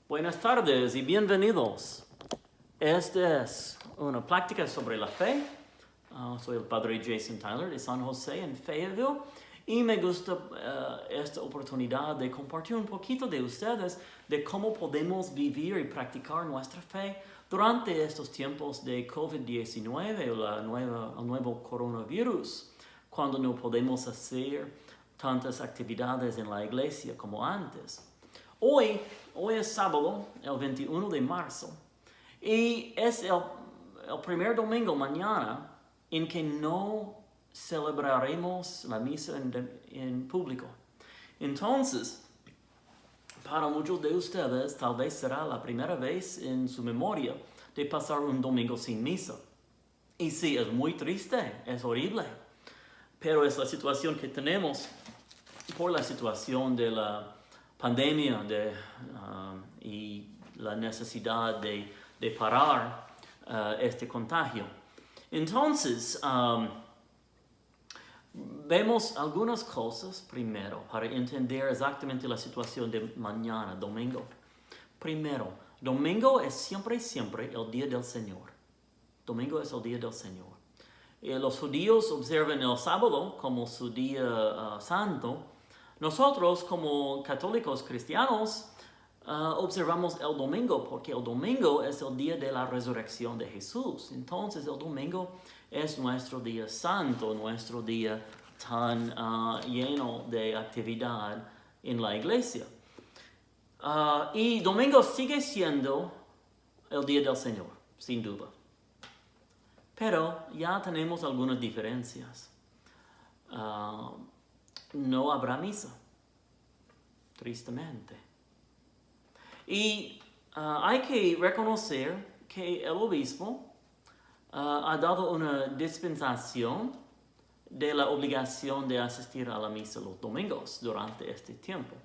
Buenas tardes y bienvenidos. Esta es una plática sobre la fe. Soy el padre Jason Tyler de San José en Fayetteville y me gusta esta oportunidad de compartir un poquito de ustedes de cómo podemos vivir y practicar nuestra fe durante estos tiempos de COVID-19 o el nuevo coronavirus, cuando no podemos hacer tantas actividades en la iglesia como antes. Hoy es sábado, el 21 de marzo, y es el primer domingo mañana en que no celebraremos la misa en público. Entonces, para muchos de ustedes, tal vez será la primera vez en su memoria de pasar un domingo sin misa. Y sí, es muy triste, es horrible, pero es la situación que tenemos por la situación de la pandemia y la necesidad de parar este contagio. Entonces, vemos algunas cosas primero para entender exactamente la situación de mañana, domingo. Primero, domingo es siempre el día del Señor. Domingo es el día del Señor. Los judíos observan el sábado como su día santo. Nosotros, como católicos cristianos, observamos el domingo porque el domingo es el día de la resurrección de Jesús. Entonces, el domingo es nuestro día santo, nuestro día tan lleno de actividad en la iglesia. Y domingo sigue siendo el día del Señor, sin duda. Pero ya tenemos algunas diferencias. No habrá misa, tristemente. Y hay que reconocer que el obispo ha dado una dispensación de la obligación de asistir a la misa los domingos durante este tiempo.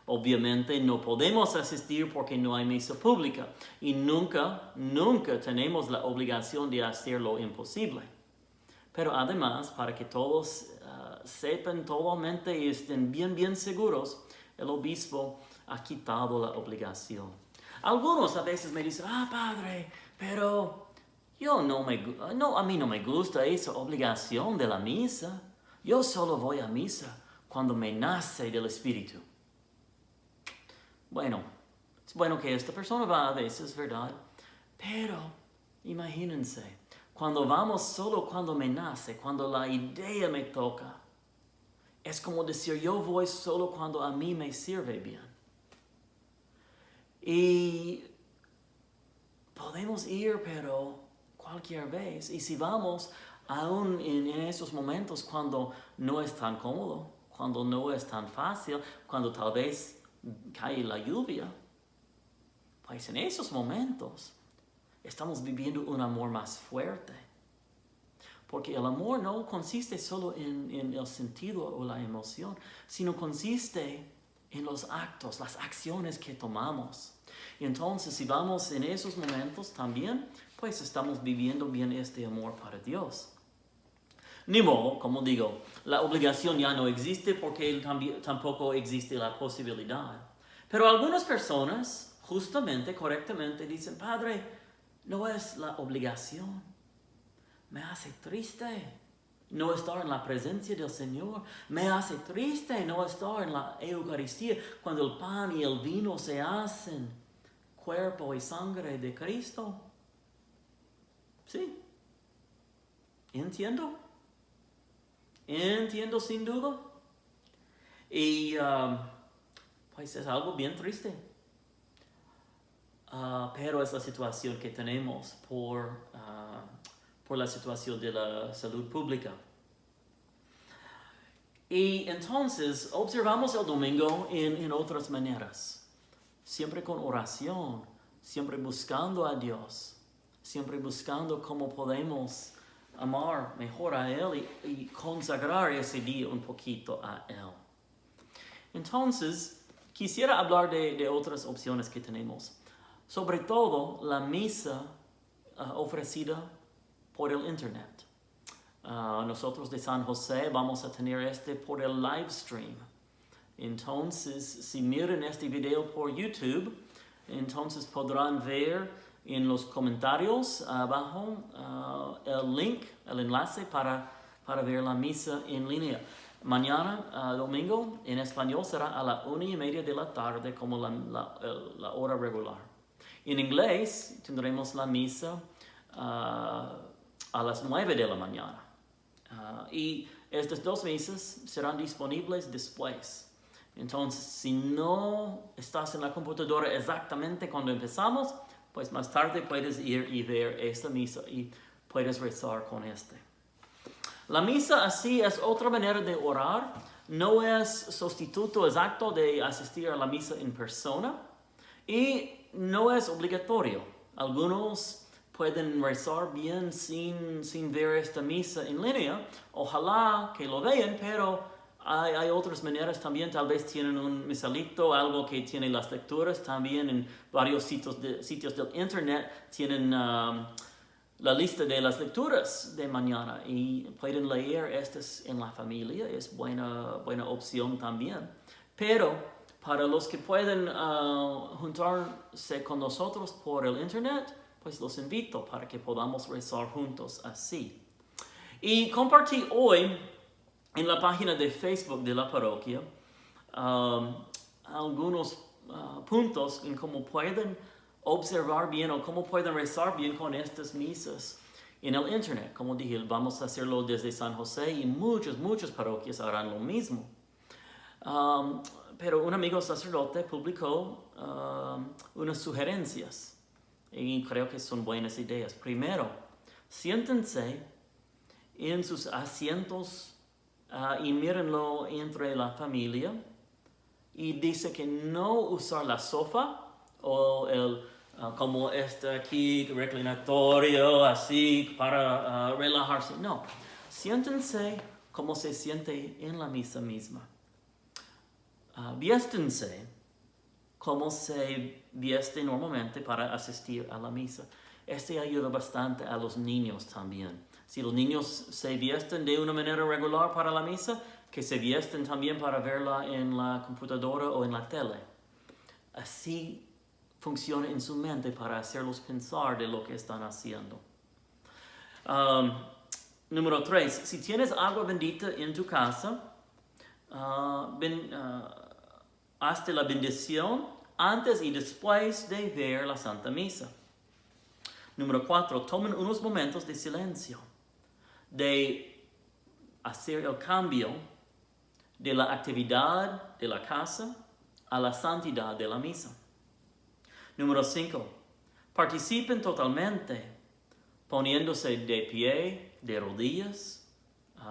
Obviamente no podemos asistir porque no hay misa pública y nunca tenemos la obligación de hacer lo imposible. Pero además, para que todos sepan totalmente y estén bien seguros, el obispo ha quitado la obligación. Algunos a veces me dicen, padre, pero a mí no me gusta esa obligación de la misa. Yo solo voy a misa cuando me nace del Espíritu. Bueno, es bueno que esta persona va a veces, ¿verdad? Pero imagínense, cuando vamos solo cuando me nace, cuando la idea me toca, es como decir, yo voy solo cuando a mí me sirve bien. Y podemos ir, pero cualquier vez. Y si vamos, aún en esos momentos cuando no es tan cómodo, cuando no es tan fácil, cuando tal vez cae la lluvia, pues en esos momentos estamos viviendo un amor más fuerte. Porque el amor no consiste solo en el sentido o la emoción, sino consiste en los actos, las acciones que tomamos. Y entonces, si vamos en esos momentos también, pues estamos viviendo bien este amor para Dios. Ni modo, como digo, la obligación ya no existe porque tampoco existe la posibilidad. Pero algunas personas, justamente, correctamente, dicen, Padre, no es la obligación. Me hace triste no estar en la presencia del Señor. Me hace triste no estar en la Eucaristía cuando el pan y el vino se hacen cuerpo y sangre de Cristo. Sí. Entiendo sin duda. Y pues es algo bien triste. Pero es la situación que tenemos por la situación de la salud pública. Y entonces observamos el domingo en otras maneras. Siempre con oración, siempre buscando a Dios, siempre buscando cómo podemos amar mejor a Él y consagrar ese día un poquito a Él. Entonces, quisiera hablar de otras opciones que tenemos. Sobre todo, la misa ofrecida por el internet. Nosotros de San José vamos a tener por el live stream. Entonces, si miran este video por YouTube, Entonces podrán ver en los comentarios abajo el link, el enlace para ver la misa en línea. Mañana, domingo, en español será a las 1:30 de la tarde como la hora regular. En inglés tendremos la misa a las 9 de la mañana. Y estas dos misas serán disponibles después. Entonces, si no estás en la computadora exactamente cuando empezamos, pues más tarde puedes ir y ver esta misa y puedes rezar con este. La misa así es otra manera de orar. No es sustituto exacto de asistir a la misa en persona y no es obligatorio. Algunos pueden rezar bien sin ver esta misa en línea. Ojalá que lo vean, pero hay otras maneras también. Tal vez tienen un misalito, algo que tiene las lecturas. También en varios sitios del internet tienen la lista de las lecturas de mañana y pueden leer estas en la familia. Es buena opción también. Pero para los que pueden juntarse con nosotros por el internet, pues los invito para que podamos rezar juntos así. Y compartí hoy en la página de Facebook de la parroquia algunos puntos en cómo pueden observar bien o cómo pueden rezar bien con estas misas en el internet. Como dije, vamos a hacerlo desde San José y muchas parroquias harán lo mismo. Pero un amigo sacerdote publicó unas sugerencias y creo que son buenas ideas. Primero, siéntense en sus asientos y mírenlo entre la familia. Y dice que no usar la sofá o como aquí, reclinatorio, así, para relajarse. No, siéntense como se siente en la misa misma. Viéstense como se vieste normalmente para asistir a la misa. Este ayuda bastante a los niños también. Si los niños se visten de una manera regular para la misa, que se viesten también para verla en la computadora o en la tele. Así funciona en su mente para hacerlos pensar de lo que están haciendo. Número 3. Si tienes agua bendita en tu casa, hazte la bendición antes y después de ver la Santa Misa. Número 4. Tomen unos momentos de silencio, de hacer el cambio de la actividad de la casa a la santidad de la misa. Número 5. Participen totalmente, poniéndose de pie, de rodillas,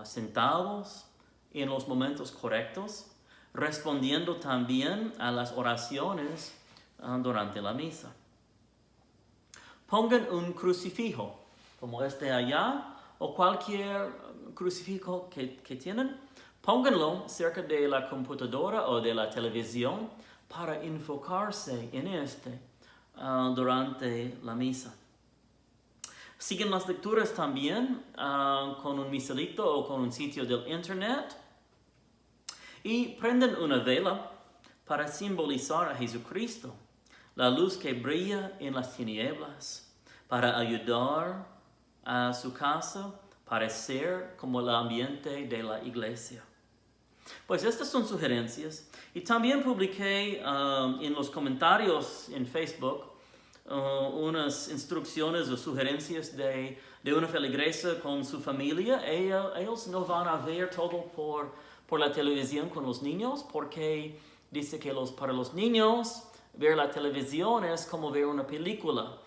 sentados en los momentos correctos, respondiendo también a las oraciones durante la misa. Pongan un crucifijo, como este allá, o cualquier crucifijo que tienen. Pónganlo cerca de la computadora o de la televisión para enfocarse en durante la misa. Siguen las lecturas también con un misalito o con un sitio del internet. Y prenden una vela para simbolizar a Jesucristo, la luz que brilla en las tinieblas, para ayudar a su casa parecer como el ambiente de la iglesia. Pues estas son sugerencias. Y también publiqué en los comentarios en Facebook unas instrucciones o sugerencias de una feligresa con su familia. Ellos no van a ver todo por la televisión con los niños, porque dice que para los niños ver la televisión es como ver una película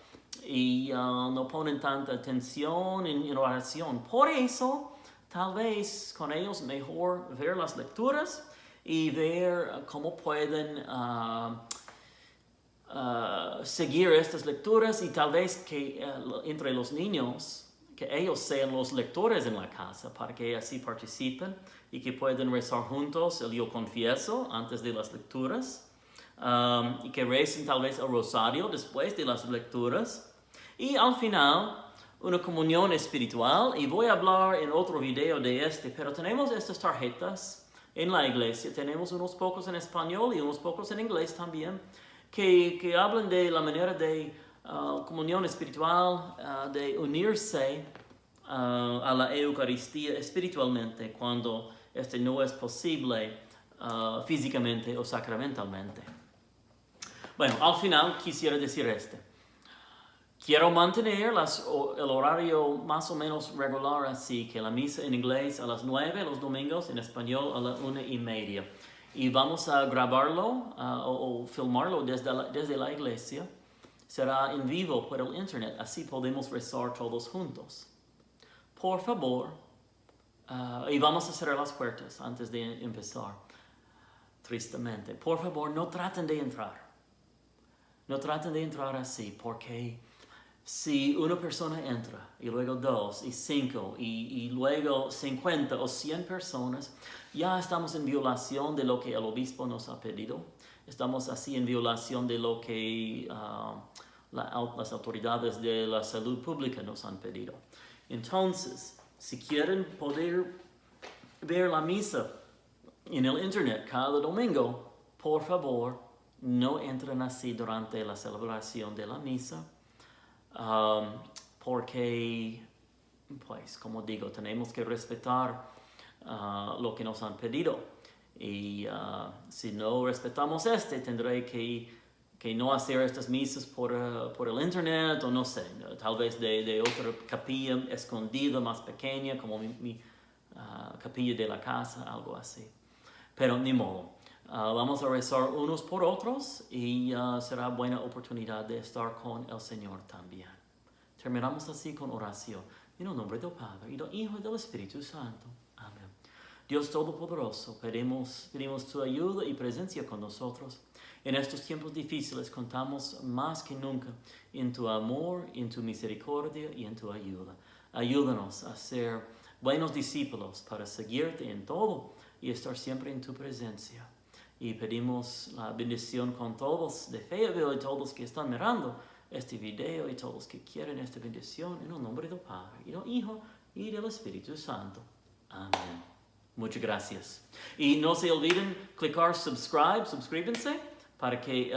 y no ponen tanta atención en oración. Por eso, tal vez con ellos mejor ver las lecturas y ver cómo pueden seguir estas lecturas, y tal vez que entre los niños, que ellos sean los lectores en la casa para que así participen y que puedan rezar juntos el Yo Confieso antes de las lecturas, y que recen tal vez el rosario después de las lecturas, y al final una comunión espiritual. Y voy a hablar en otro video de pero tenemos estas tarjetas en la iglesia. Tenemos unos pocos en español y unos pocos en inglés también. que hablan de la manera de comunión espiritual, de unirse a la Eucaristía espiritualmente cuando este no es posible físicamente o sacramentalmente. Bueno, al final quisiera decir Quiero mantener el horario más o menos regular, así que la misa en inglés a las 9 los domingos, en español a las 1:30. Y vamos a grabarlo o filmarlo desde la iglesia. Será en vivo por el internet, así podemos rezar todos juntos. Por favor, y vamos a cerrar las puertas antes de empezar, tristemente. Por favor, no traten de entrar. No traten de entrar así, porque si una persona entra, y luego 2, y 5, y luego 50 o 100 personas, ya estamos en violación de lo que el obispo nos ha pedido. Estamos así en violación de lo que las autoridades de la salud pública nos han pedido. Entonces, si quieren poder ver la misa en el internet cada domingo, por favor, no entren así durante la celebración de la misa. Porque, pues, como digo, tenemos que respetar lo que nos han pedido. Y si no respetamos tendré que no hacer estas misas por el internet, o no sé, tal vez de otra capilla escondida, más pequeña, como mi capilla de la casa, algo así. Pero ni modo. Vamos a rezar unos por otros y será buena oportunidad de estar con el Señor también. Terminamos así con oración. En el nombre del Padre, y del Hijo y del Espíritu Santo. Amén. Dios Todopoderoso, pedimos tu ayuda y presencia con nosotros. En estos tiempos difíciles contamos más que nunca en tu amor, en tu misericordia y en tu ayuda. Ayúdanos a ser buenos discípulos para seguirte en todo y estar siempre en tu presencia. Y pedimos la bendición con todos de Fayetteville y todos que están mirando este video y todos que quieren esta bendición en el nombre del Padre y del Hijo y del Espíritu Santo. Amén. Muchas gracias. Y no se olviden clicar suscríbanse para que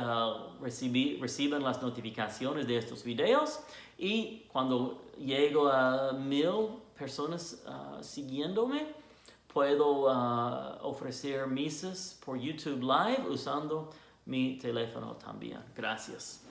reciban las notificaciones de estos videos. Y cuando llego a 1000 personas siguiéndome, puedo ofrecer misas por YouTube Live usando mi teléfono también. Gracias.